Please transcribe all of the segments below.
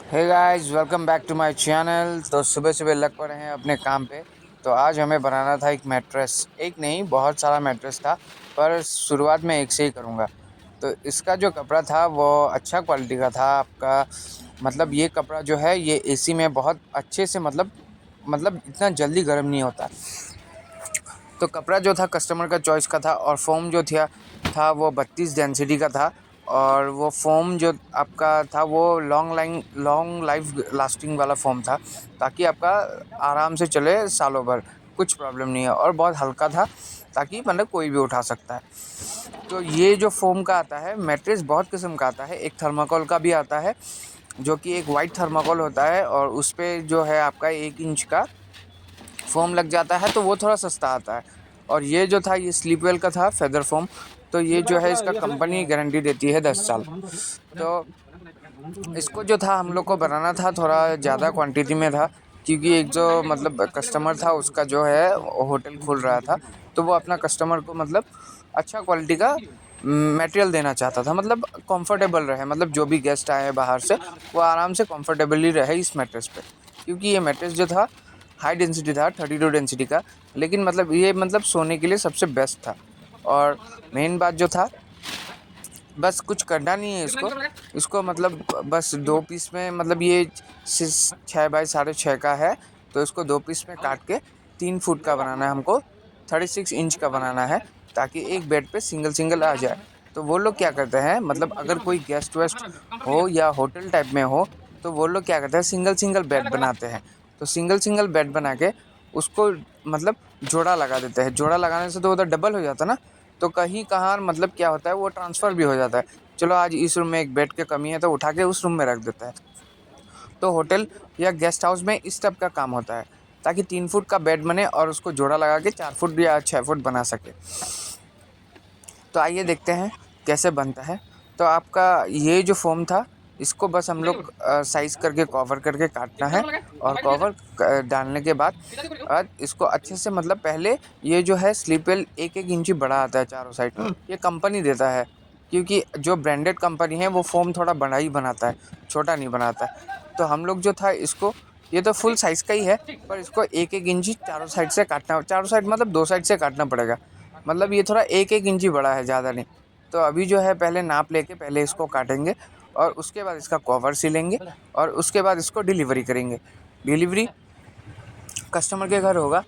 Hey guys, welcome back to my channel. तो सुबह सुबह लग पड़े हैं अपने काम पे। तो आज हमें बनाना था एक मैट्रेस। एक नहीं, बहुत सारा मैट्रेस था, पर शुरुआत में एक से ही करूँगा। तो इसका जो कपड़ा था वो अच्छा क्वालिटी का था आपका। मतलब ये कपड़ा जो है ये एसी में बहुत अच्छे से मतलब इतना जल्दी गर्म नहीं होता। तो कपड़ा जो था कस्टमर का चॉइस का था, और फोम जो था वो 32 डेंसिटी का था। और वो फोम जो आपका था वो लॉन्ग लाइफ लास्टिंग वाला फोम था, ताकि आपका आराम से चले सालों भर, कुछ प्रॉब्लम नहीं है। और बहुत हल्का था, ताकि मतलब कोई भी उठा सकता है। तो ये जो फोम का आता है मैट्रेस बहुत किस्म का आता है। एक थर्माकोल का भी आता है, जो कि एक वाइट थर्माकोल होता है, और उस पर जो है आपका 1 इंच का फोम लग जाता है, तो वो थोड़ा सस्ता आता है। और ये जो था ये स्लीपवेल का था, फेदर फोम। तो ये जो है इसका कंपनी गारंटी देती है 10 साल। तो इसको जो था हम लोग को बनाना था, थोड़ा ज़्यादा क्वांटिटी में था, क्योंकि एक जो मतलब कस्टमर था उसका जो है होटल खोल रहा था। तो वो अपना कस्टमर को मतलब अच्छा क्वालिटी का मटेरियल देना चाहता था, मतलब कंफर्टेबल रहे, मतलब जो भी गेस्ट आए बाहर से वो आराम से कंफर्टेबली रहे इस मैट्रेस पे। क्योंकि ये मैट्रेस जो था हाई डेंसिटी था, 32 डेंसिटी का, लेकिन मतलब ये मतलब सोने के लिए सबसे बेस्ट था। और मेन बात जो था, बस कुछ करना नहीं है इसको। इसको मतलब बस 2 पीस में, मतलब ये 6 बाई 6.5 का है। तो इसको 2 पीस में काट के 3 फुट का बनाना है हमको, 36 इंच का बनाना है, ताकि एक बेड पे सिंगल सिंगल आ जाए। तो वो लोग क्या करते हैं, मतलब अगर कोई गेस्ट वेस्ट हो या होटल टाइप में हो, तो वो लोग क्या करते हैं, सिंगल सिंगल बेड बनाते हैं। तो सिंगल सिंगल बेड बना के उसको मतलब जोड़ा लगा देते हैं। जोड़ा लगाने से तो उधर डबल हो जाता ना, तो कहीं कहाँ मतलब क्या होता है वो ट्रांसफ़र भी हो जाता है। चलो आज इस रूम में एक बेड की कमी है, तो उठा के उस रूम में रख देता है। तो होटल या गेस्ट हाउस में इस टाइप का काम होता है, ताकि 3 फुट का बेड बने और उसको जोड़ा लगा के 4 फुट या 6 फुट बना सके। तो आइए देखते हैं कैसे बनता है। तो आपका ये जो फोम था, इसको बस हम लोग साइज़ करके कवर करके काटना है। और कवर डालने के बाद इसको अच्छे से, मतलब पहले ये जो है स्लीपवेल 1-1 इंची बड़ा आता है चारों साइड, ये कंपनी देता है। क्योंकि जो ब्रांडेड कंपनी है वो फोम थोड़ा बड़ा ही बनाता है, छोटा नहीं बनाता है। तो हम लोग जो था इसको, ये तो फुल साइज़ का ही है, पर इसको 1-1 इंची चारों साइड से काटना, चारों साइड मतलब 2 साइड से काटना पड़ेगा। मतलब ये थोड़ा 1-1 इंची बड़ा है, ज़्यादा नहीं। तो अभी जो है पहले नाप लेके पहले इसको काटेंगे, और उसके बाद इसका कवर सिलेंगे, और उसके बाद इसको डिलीवरी करेंगे। डिलीवरी कस्टमर के घर होगा,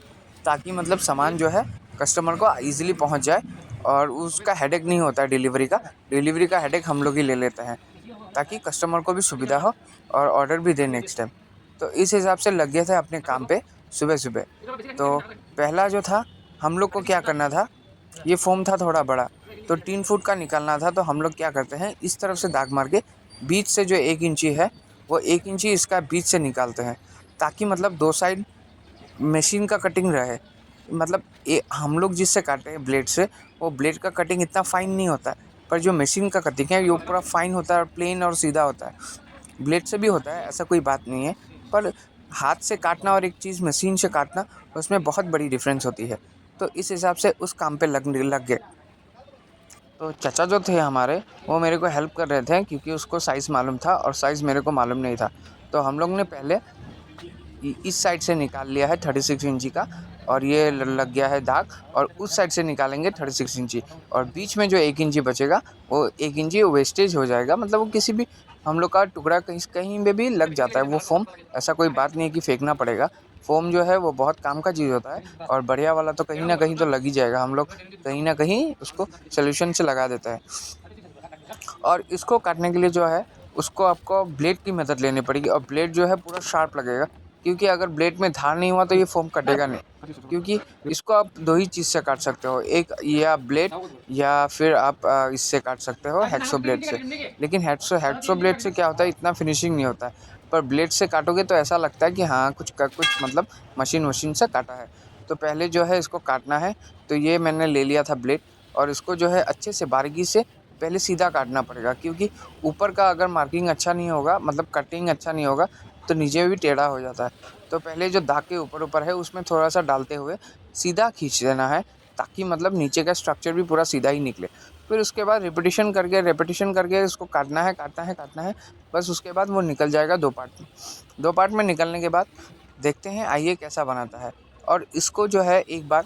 ताकि मतलब सामान जो है कस्टमर को ईज़िली पहुंच जाए, और उसका हेडेक नहीं होता है डिलीवरी का। डिलीवरी का हेडेक हम लोग ही ले लेते हैं, ताकि कस्टमर को भी सुविधा हो और ऑर्डर भी दे नेक्स्ट टाइम। तो इस हिसाब से लग गए थे अपने काम पे सुबह सुबह। तो पहला जो था, हम लोग को क्या करना था, ये फ़ोम था थोड़ा बड़ा, तो 3 फुट का निकालना था। तो हम लोग क्या करते हैं, इस तरफ से दाग मार के बीच से जो 1 इंची है, वो 1 इंची इसका बीच से निकालते हैं, ताकि मतलब 2 साइड मशीन का कटिंग रहे। मतलब हम लोग जिससे काटते हैं ब्लेड से, वो ब्लेड का कटिंग इतना फाइन नहीं होता है, पर जो मशीन का कटिंग है वो पूरा फाइन होता है, और प्लेन और सीधा होता है। ब्लेड से भी होता है, ऐसा कोई बात नहीं है, पर हाथ से काटना और एक चीज़ मशीन से काटना, उसमें बहुत बड़ी डिफरेंस होती है। तो इस हिसाब से उस काम पे लग गए। तो चाचा जो थे हमारे, वो मेरे को हेल्प कर रहे थे, क्योंकि उसको साइज़ मालूम था और साइज़ मेरे को मालूम नहीं था। तो हम लोग ने पहले इस साइड से निकाल लिया है 36 इंची का, और ये लग गया है दाग। और उस साइड से निकालेंगे 36 इंची, और बीच में जो 1 इंची बचेगा, वो 1 इंची वेस्टेज हो जाएगा। मतलब वो किसी भी हम लोग का टुकड़ा कहीं कहीं पे भी लग जाता है वो फोम। ऐसा कोई बात नहीं है कि फेंकना पड़ेगा। फोम जो है वो बहुत काम का चीज़ होता है, और बढ़िया वाला तो कहीं ना कहीं तो लग ही जाएगा। हम लोग कहीं ना कहीं उसको सोल्यूशन से लगा देता है। और इसको काटने के लिए जो है, उसको आपको ब्लेड की मदद लेनी पड़ेगी, और ब्लेड जो है पूरा शार्प लगेगा। क्योंकि अगर ब्लेड में धार नहीं हुआ तो ये फोम कटेगा नहीं। क्योंकि इसको आप 2 ही चीज़ से काट सकते हो, एक या ब्लेड, या फिर आप इससे काट सकते हो हैक्सो ब्लेड से। लेकिन हैक्सो ब्लेड से क्या होता है, इतना फिनिशिंग नहीं होता है। पर ब्लेड से काटोगे तो ऐसा लगता है कि हाँ कुछ मतलब मशीन वशीन से काटा है। तो पहले जो है इसको काटना है। तो ये मैंने ले लिया था ब्लेड, और इसको जो है अच्छे से बारीकी से पहले सीधा काटना पड़ेगा। क्योंकि ऊपर का अगर मार्किंग अच्छा नहीं होगा, मतलब कटिंग अच्छा नहीं होगा, तो नीचे भी टेढ़ा हो जाता है। तो पहले जो दाग के ऊपर ऊपर है उसमें थोड़ा सा डालते हुए सीधा खींच देना है, ताकि मतलब नीचे का स्ट्रक्चर भी पूरा सीधा ही निकले। फिर उसके बाद रिपीटिशन करके इसको काटना है। बस उसके बाद वो निकल जाएगा 2 पार्ट में। 2 पार्ट में निकलने के बाद देखते हैं आइए कैसा बनाता है। और इसको जो है एक बार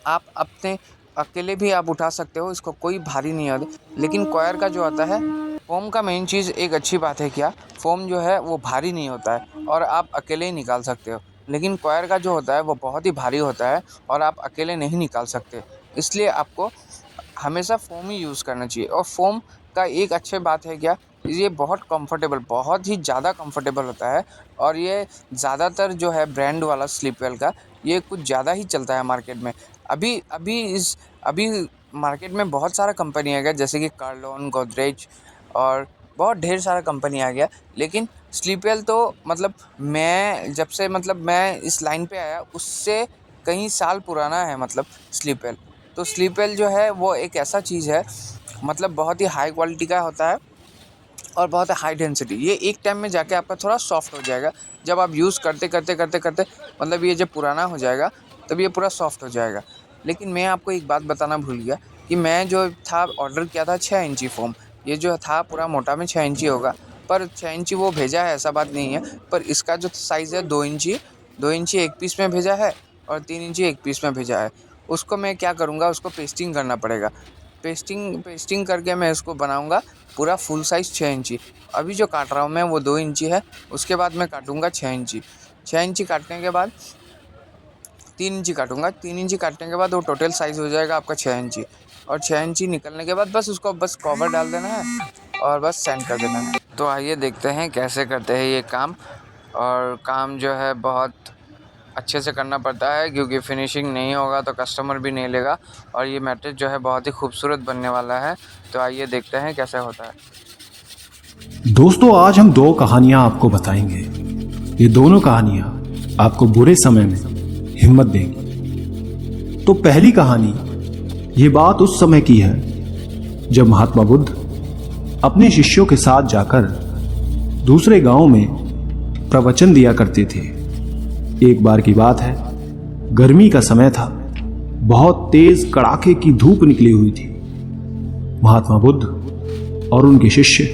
आप अपने अकेले भी आप उठा सकते हो, इसको कोई भारी नहीं होता। लेकिन कॉयर का जो आता है, फ़ोम का मेन चीज़ एक अच्छी बात है क्या, फ़ोम जो है वो भारी नहीं होता है और आप अकेले ही निकाल सकते हो। लेकिन कॉयर का जो होता है वो बहुत ही भारी होता है और आप अकेले नहीं निकाल सकते। इसलिए आपको हमेशा फ़ोम ही यूज़ करना चाहिए। और फ़ोम का एक अच्छी बात है क्या, ये बहुत ही ज़्यादा कम्फ़र्टेबल होता है। और ये ज़्यादातर जो है ब्रांड वाला स्लीपवेल का ये कुछ ज़्यादा ही चलता है मार्केट में। अभी मार्केट में बहुत सारा कंपनी आ गया, जैसे कि कार्लोन, गोदरेज और बहुत ढेर सारा कंपनी आ गया। लेकिन स्लीपवेल तो जब से मैं इस लाइन पे आया उससे कई साल पुराना है स्लीपवेल। तो स्लीपवेल जो है वो एक ऐसा चीज़ है, बहुत ही हाई क्वालिटी का होता है और बहुत हाई डेंसिटी। ये एक टाइम में जाके आपका थोड़ा सॉफ्ट हो जाएगा। जब आप यूज़ करते ये जब पुराना हो जाएगा तब ये पूरा सॉफ्ट हो जाएगा। लेकिन मैं आपको एक बात बताना भूल गया कि मैं जो था ऑर्डर किया था 6 इंची फ़ोम। ये जो था पूरा मोटा में 6 इंची होगा, पर 6 इंची वो भेजा है ऐसा बात नहीं है। पर इसका जो साइज़ है 2 इंची एक पीस में भेजा है और 3 इंची एक पीस में भेजा है। उसको मैं क्या करूँगा, उसको पेस्टिंग करना पड़ेगा। पेस्टिंग करके मैं इसको बनाऊँगा पूरा फुल साइज़ 6 इंची। अभी जो काट रहा हूँ मैं वो 2 इंची है, उसके बाद मैं काटूँगा 6 इंची। 6 इंची काटने के बाद 3 इंची काटूँगा। 3 इंची काटने के बाद वो टोटल साइज़ हो जाएगा आपका 6 इंची। और 6 इंची निकलने के बाद उसको कवर डाल देना है और बस सेंड कर देना है। तो आइए देखते हैं कैसे करते हैं ये काम। और काम जो है बहुत अच्छे से करना पड़ता है, क्योंकि फिनिशिंग नहीं होगा तो कस्टमर भी नहीं लेगा। और ये मैट्रेस जो है बहुत ही खूबसूरत बनने वाला है। तो आइए देखते हैं कैसे होता है। दोस्तों, आज हम 2 कहानियां आपको बताएंगे। ये दोनों कहानियां आपको बुरे समय में हिम्मत देंगी। तो पहली कहानी, ये बात उस समय की है जब महात्मा बुद्ध अपने शिष्यों के साथ जाकर दूसरे गांव में प्रवचन दिया करते थे। एक बार की बात है, गर्मी का समय था, बहुत तेज कड़ाके की धूप निकली हुई थी। महात्मा बुद्ध और उनके शिष्य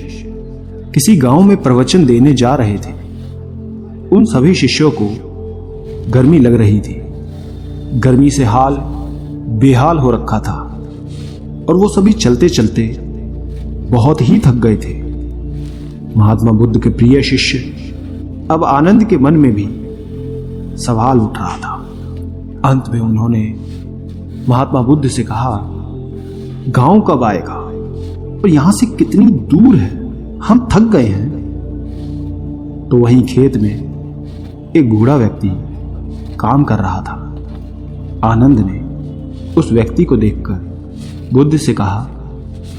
किसी गांव में प्रवचन देने जा रहे थे। उन सभी शिष्यों को गर्मी लग रही थी। गर्मी से हाल बेहाल हो रखा था और वो सभी चलते चलते बहुत ही थक गए थे। महात्मा बुद्ध के प्रिय शिष्य अब आनंद के मन में भी सवाल उठ रहा था। अंत में उन्होंने महात्मा बुद्ध से कहा, गांव कब आएगा और यहां से कितनी दूर है, हम थक गए हैं। तो वहीं खेत में एक बूढ़ा व्यक्ति काम कर रहा था। आनंद ने उस व्यक्ति को देखकर बुद्ध से कहा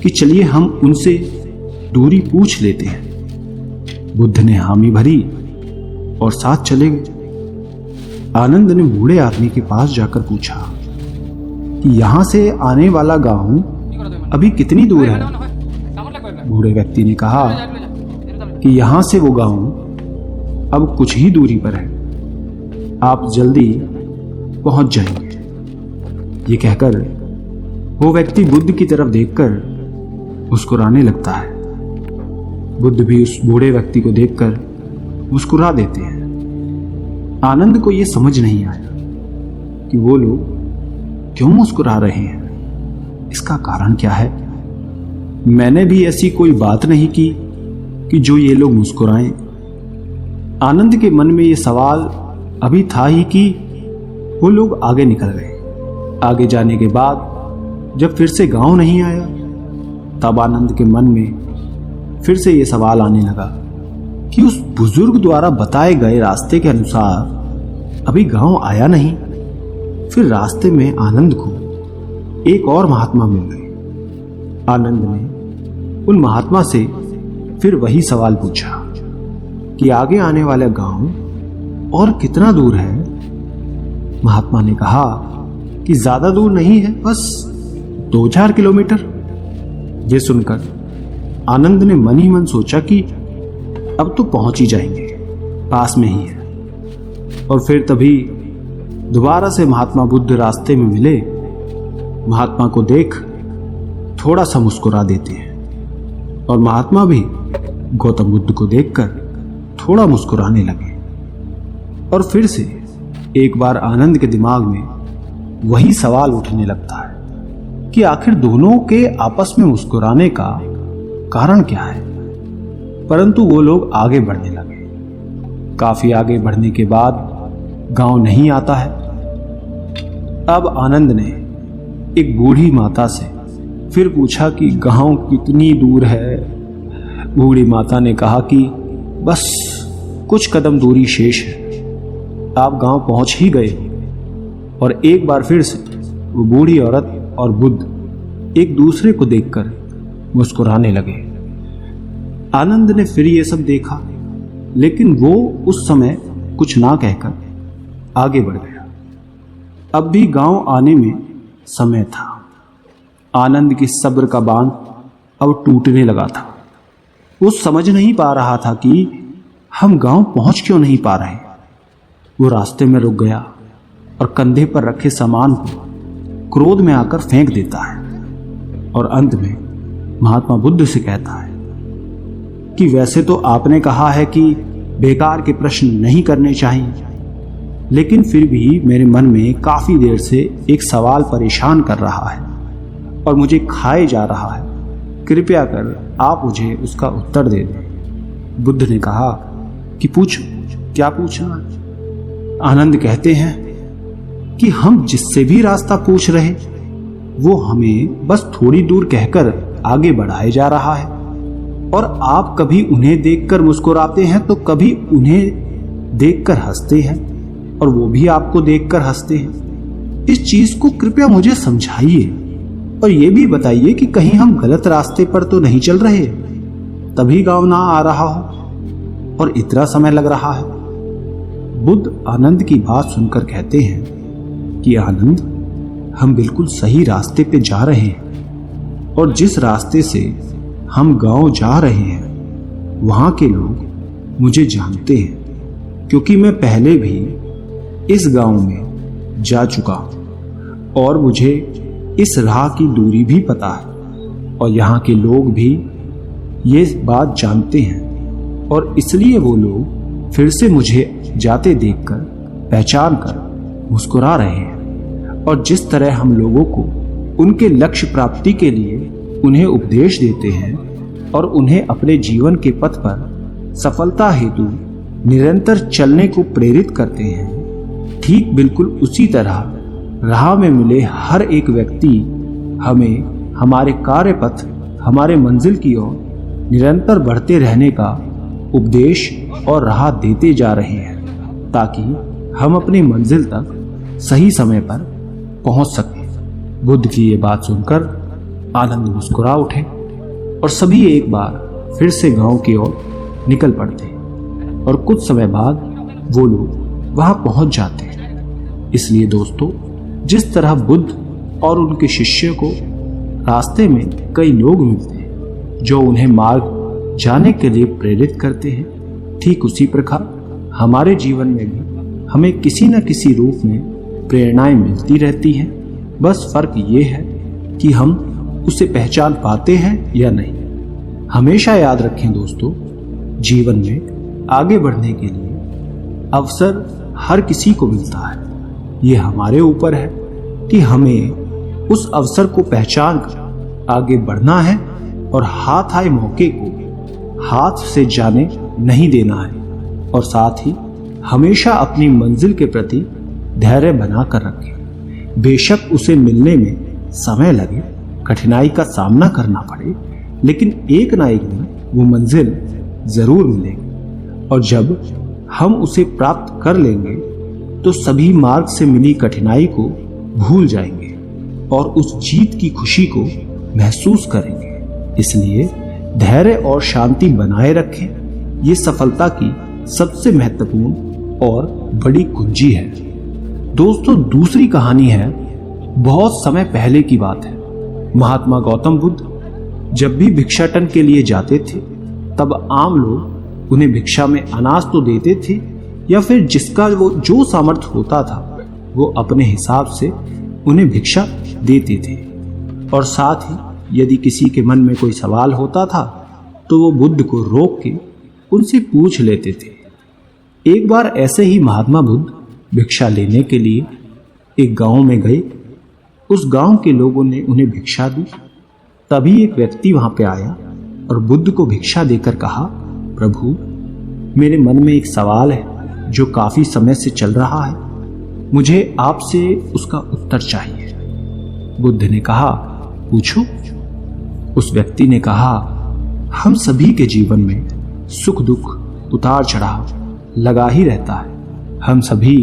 कि चलिए हम उनसे दूरी पूछ लेते हैं। बुद्ध ने हामी भरी और साथ चले गए। आनंद ने बूढ़े आदमी के पास जाकर पूछा कि यहां से आने वाला गांव अभी कितनी दूर है। बूढ़े व्यक्ति ने कहा कि यहां से वो गांव अब कुछ ही दूरी पर है, आप जल्दी पहुंच जाएंगे। ये कहकर वो व्यक्ति बुद्ध की तरफ देखकर मुस्कुराने लगता है। बुद्ध भी उस बूढ़े व्यक्ति को देखकर मुस्कुरा देते हैं। आनंद को यह समझ नहीं आया कि वो लोग क्यों मुस्कुरा रहे हैं, इसका कारण क्या है। मैंने भी ऐसी कोई बात नहीं की कि जो ये लोग मुस्कुराएं। आनंद के मन में ये सवाल अभी था ही कि वो लोग आगे निकल गए। आगे जाने के बाद जब फिर से गांव नहीं आया, तब आनंद के मन में फिर से ये सवाल आने लगा कि उस बुजुर्ग द्वारा बताए गए रास्ते के अनुसार अभी गांव आया नहीं। फिर रास्ते में आनंद को एक और महात्मा मिल गए। आनंद ने उन महात्मा से फिर वही सवाल पूछा कि आगे आने वाला गांव और कितना दूर है। महात्मा ने कहा कि ज्यादा दूर नहीं है, बस 2-4 किलोमीटर। ये सुनकर आनंद ने मन ही मन सोचा कि अब तो पहुंच ही जाएंगे, पास में ही है। और फिर तभी दोबारा से महात्मा बुद्ध रास्ते में मिले। महात्मा को देख थोड़ा सा मुस्कुरा देते हैं और महात्मा भी गौतम बुद्ध को देखकर थोड़ा मुस्कुराने लगे। और फिर से एक बार आनंद के दिमाग में वही सवाल उठने लगता है कि आखिर दोनों के आपस में मुस्कुराने का कारण क्या है। परंतु वो लोग आगे बढ़ने लगे। काफी आगे बढ़ने के बाद गांव नहीं आता है। अब आनंद ने एक बूढ़ी माता से फिर पूछा कि गांव कितनी दूर है। बूढ़ी माता ने कहा कि बस कुछ कदम दूरी शेष है, आप गांव पहुंच ही गए। और एक बार फिर से वो बूढ़ी औरत और बुद्ध एक दूसरे को देखकर मुस्कुराने लगे। आनंद ने फिर ये सब देखा, लेकिन वो उस समय कुछ ना कहकर आगे बढ़ गया। अब भी गांव आने में समय था। आनंद की सब्र का बांध अब टूटने लगा था। वो समझ नहीं पा रहा था कि हम गांव पहुंच क्यों नहीं पा रहे। वो रास्ते में रुक गया और कंधे पर रखे सामान को क्रोध में आकर फेंक देता है और अंत में महात्मा बुद्ध से कहता है कि वैसे तो आपने कहा है कि बेकार के प्रश्न नहीं करने चाहिए, लेकिन फिर भी मेरे मन में काफी देर से एक सवाल परेशान कर रहा है और मुझे खाए जा रहा है। कृपया कर आप मुझे उसका उत्तर दे दें। बुद्ध ने कहा कि पूछो, क्या पूछना। आनंद कहते हैं कि हम जिससे भी रास्ता पूछ रहे वो हमें बस थोड़ी दूर कहकर आगे बढ़ाए जा रहा है, और आप कभी उन्हें देखकर मुस्कुराते हैं तो कभी उन्हें देखकर हंसते हैं, और वो भी आपको देखकर हंसते हैं। इस चीज को कृपया मुझे समझाइए और ये भी बताइए कि कहीं हम गलत रास्ते पर तो नहीं चल रहे, तभी गांव ना आ रहा हो और इतना समय लग रहा है। बुद्ध आनंद की बात सुनकर कहते हैं कि आनंद, हम बिल्कुल सही रास्ते पे जा रहे हैं, और जिस रास्ते से हम गांव जा रहे हैं वहां के लोग मुझे जानते हैं, क्योंकि मैं पहले भी इस गांव में जा चुका हूं और मुझे इस राह की दूरी भी पता है, और यहाँ के लोग भी ये बात जानते हैं, और इसलिए वो लोग फिर से मुझे जाते देखकर पहचान कर मुस्कुरा रहे हैं। और जिस तरह हम लोगों को उनके लक्ष्य प्राप्ति के लिए उन्हें उपदेश देते हैं और उन्हें अपने जीवन के पथ पर सफलता हेतु निरंतर चलने को प्रेरित करते हैं, ठीक बिल्कुल उसी तरह राह में मिले हर एक व्यक्ति हमें हमारे कार्य पथ, हमारे मंजिल की ओर निरंतर बढ़ते रहने का उपदेश और राह देते जा रहे हैं, ताकि हम अपनी मंजिल तक सही समय पर पहुंच सकें। बुद्ध की ये बात सुनकर आनंद मुस्कुरा उठे और सभी एक बार फिर से गांव की ओर निकल पड़ते, और कुछ समय बाद वो लोग वहां पहुंच जाते हैं। इसलिए दोस्तों, जिस तरह बुद्ध और उनके शिष्य को रास्ते में कई लोग मिलते हैं जो उन्हें मार्ग जाने के लिए प्रेरित करते हैं, ठीक उसी प्रकार हमारे जीवन में भी हमें किसी न किसी रूप में प्रेरणाएं मिलती रहती हैं। बस फर्क ये है कि हम उसे पहचान पाते हैं या नहीं। हमेशा याद रखें दोस्तों, जीवन में आगे बढ़ने के लिए अवसर हर किसी को मिलता है। ये हमारे ऊपर है कि हमें उस अवसर को पहचान कर आगे बढ़ना है और हाथ आए मौके को हाथ से जाने नहीं देना है, और साथ ही हमेशा अपनी मंजिल के प्रति धैर्य बना कर रखें। बेशक उसे मिलने में समय लगे, कठिनाई का सामना करना पड़े, लेकिन एक ना एक दिन वो मंजिल जरूर मिलेगी, और जब हम उसे प्राप्त कर लेंगे तो सभी मार्ग से मिली कठिनाई को भूल जाएंगे और उस जीत की खुशी को महसूस करेंगे। इसलिए धैर्य और शांति बनाए रखें। ये सफलता की सबसे महत्वपूर्ण और बड़ी कुंजी है। दोस्तों, दूसरी कहानी है, बहुत समय पहले की बात है। महात्मा गौतम बुद्ध जब भी भिक्षाटन के लिए जाते थे, तब आम लोग उन्हें भिक्षा में अनाज तो देते थे, या फिर जिसका वो जो सामर्थ्य होता था वो अपने हिसाब से उन्हें भिक्षा देते थे, और साथ ही यदि किसी के मन में कोई सवाल होता था तो वो बुद्ध को रोक के उनसे पूछ लेते थे। एक बार ऐसे ही महात्मा बुद्ध भिक्षा लेने के लिए एक गांव में गए। उस गांव के लोगों ने उन्हें भिक्षा दी। तभी एक व्यक्ति वहां पे आया और बुद्ध को भिक्षा देकर कहा, प्रभु, मेरे मन में एक सवाल है जो काफी समय से चल रहा है, मुझे आपसे उसका उत्तर चाहिए। बुद्ध ने कहा, पूछो। उस व्यक्ति ने कहा, हम सभी के जीवन में सुख दुख उतार चढ़ाव लगा ही रहता है। हम सभी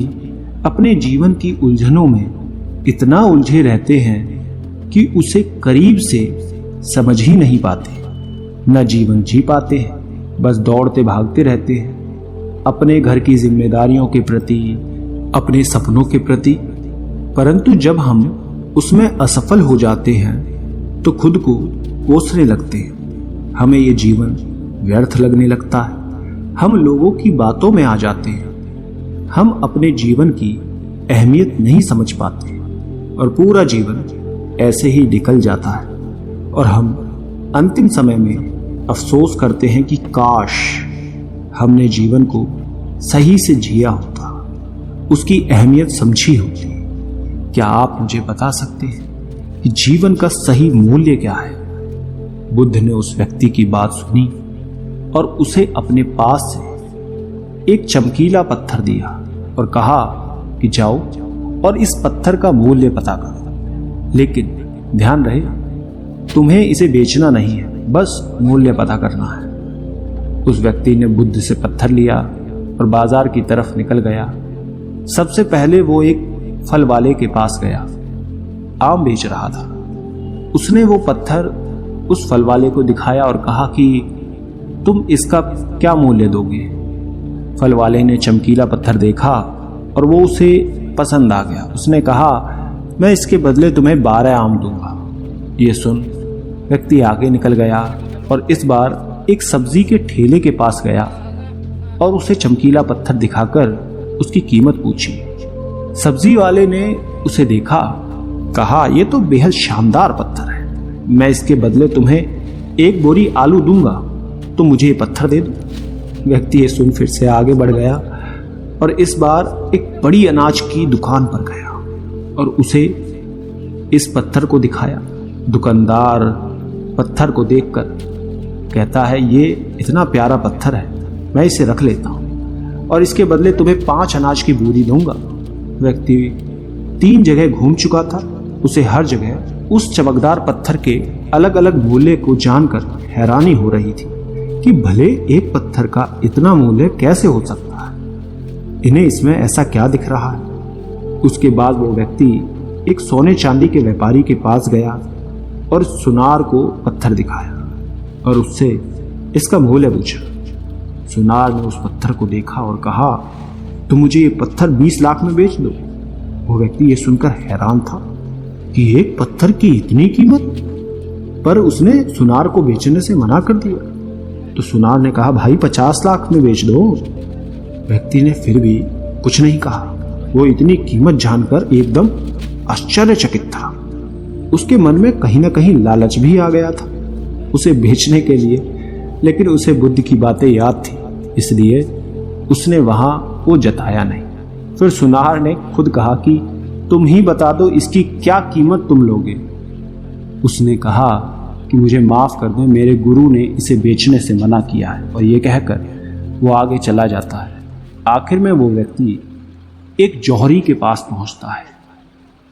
अपने जीवन की उलझनों में इतना उलझे रहते हैं कि उसे करीब से समझ ही नहीं पाते, न जीवन जी पाते हैं, बस दौड़ते भागते रहते हैं अपने घर की जिम्मेदारियों के प्रति, अपने सपनों के प्रति। परंतु जब हम उसमें असफल हो जाते हैं तो खुद को कोसने लगते हैं। हमें ये जीवन व्यर्थ लगने लगता है। हम लोगों की बातों में आ जाते हैं। हम अपने जीवन की अहमियत नहीं समझ पाते और पूरा जीवन ऐसे ही निकल जाता है और हम अंतिम समय में अफसोस करते हैं कि काश हमने जीवन को सही से जिया होता, उसकी अहमियत समझी होती। क्या आप मुझे बता सकते हैं कि जीवन का सही मूल्य क्या है? बुद्ध ने उस व्यक्ति की बात सुनी और उसे अपने पास से एक चमकीला पत्थर दिया और कहा कि जाओ और इस पत्थर का मूल्य पता करो, लेकिन ध्यान रहे तुम्हें इसे बेचना नहीं है, बस मूल्य पता करना है। उस व्यक्ति ने बुद्ध से पत्थर लिया और बाजार की तरफ निकल गया। सबसे पहले वो एक फल वाले के पास गया, आम बेच रहा था। उसने वो पत्थर उस फल वाले को दिखाया और कहा कि तुम इसका क्या मूल्य दोगे? फल वाले ने चमकीला पत्थर देखा और वो उसे पसंद आ गया। उसने कहा, मैं इसके बदले तुम्हें 12 आम दूंगा। ये सुन व्यक्ति आगे निकल गया और इस बार एक सब्जी के ठेले के पास गया और उसे चमकीला पत्थर दिखाकर उसकी कीमत पूछी। सब्जी वाले ने उसे देखा, कहा, यह तो बेहद शानदार पत्थर है, मैं इसके बदले तुम्हें 1 बोरी आलू दूंगा, तो मुझे ये पत्थर दे दो। व्यक्ति ये सुन फिर से आगे बढ़ गया और इस बार एक बड़ी अनाज की दुकान पर गया और उसे इस पत्थर को दिखाया। दुकानदार पत्थर को देखकर कहता है, ये इतना प्यारा पत्थर है, मैं इसे रख लेता हूं और इसके बदले तुम्हें 5 अनाज की बोरी दूंगा। व्यक्ति 3 जगह घूम चुका था। उसे हर जगह उस चमकदार पत्थर के अलग अलग मूल्य को जानकर हैरानी हो रही थी कि भले एक पत्थर का इतना मूल्य कैसे हो सकता है, इन्हें इसमें ऐसा क्या दिख रहा है। उसके बाद वो व्यक्ति एक सोने चांदी के व्यापारी के पास गया और सुनार को पत्थर दिखाया और उससे इसका मूल्य पूछा। सुनार ने उस पत्थर को देखा और कहा, तुम मुझे ये पत्थर 20 लाख में बेच दो। वो व्यक्ति ये सुनकर हैरान था कि एक पत्थर की इतनी कीमत, पर उसने सुनार को बेचने से मना कर दिया। तो सुनार ने कहा, भाई 50 लाख में बेच दो। व्यक्ति ने फिर भी कुछ नहीं कहा। वो इतनी कीमत जानकर एकदम आश्चर्यचकित था। उसके मन में कहीं ना कहीं लालच भी आ गया था उसे बेचने के लिए, लेकिन उसे बुद्ध की बातें याद थी, इसलिए उसने वहां वो जताया नहीं। फिर सुनार ने खुद कहा कि तुम ही बता दो इसकी क्या कीमत तुम लोगे। उसने कहा कि मुझे माफ कर दो, मेरे गुरु ने इसे बेचने से मना किया है। और ये कहकर वो आगे चला जाता है। आखिर में वो व्यक्ति एक जौहरी के पास पहुंचता है।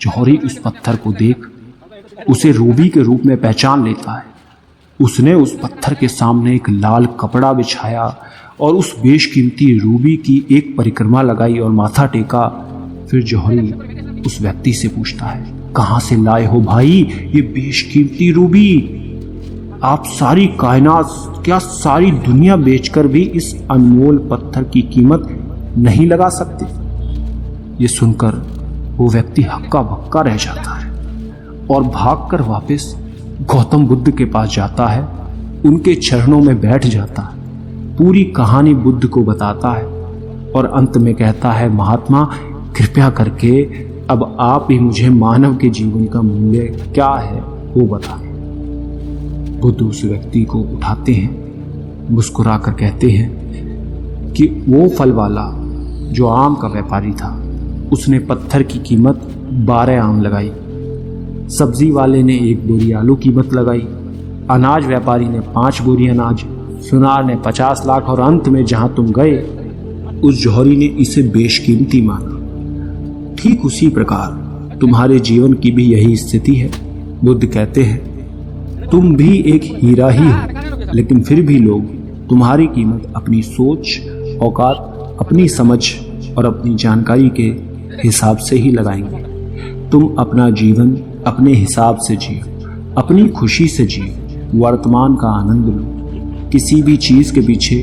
जौहरी उस पत्थर को देख उसे रूबी के रूप में पहचान लेता है। उसने उस पत्थर के सामने एक लाल कपड़ा बिछाया और उस बेशकीमती रूबी की एक परिक्रमा लगाई और माथा टेका। फिर जौहरी उस व्यक्ति से पूछता है, कहां से लाए हो भाई ये बेशकीमती रूबी? आप सारी कायनात, क्या सारी दुनिया बेचकर भी इस अनमोल पत्थर की कीमत नहीं लगा सकते? ये सुनकर वो व्यक्ति हक्का बक्का रह जाता है और भागकर वापस गौतम बुद्ध के पास जाता है, उनके चरणों में बैठ जाता है, पूरी कहानी बुद्ध को बताता है और अंत में कहता है, महात्मा कृपया करके अब आप ही मुझे मानव के जीवन का मूल्य क्या है वो बताएं। बुद्ध उस व्यक्ति को उठाते हैं, मुस्कुराकर कहते हैं कि वो फल वाला जो आम का व्यापारी था, उसने पत्थर की कीमत 12 आम लगाई, सब्जी वाले ने 1 बोरी आलू कीमत लगाई, अनाज व्यापारी ने 5 बोरी अनाज, सुनार ने 50 लाख और अंत में जहां तुम गए उस जौहरी ने इसे बेशकीमती माना। ठीक उसी प्रकार तुम्हारे जीवन की भी यही स्थिति है। बुद्ध कहते हैं तुम भी एक हीरा ही हो, लेकिन फिर भी लोग तुम्हारी कीमत अपनी सोच, औकात, अपनी समझ और अपनी जानकारी के हिसाब से ही लगाएंगे। तुम अपना जीवन अपने हिसाब से जियो, अपनी खुशी से जियो, वर्तमान का आनंद लो, किसी भी चीज के पीछे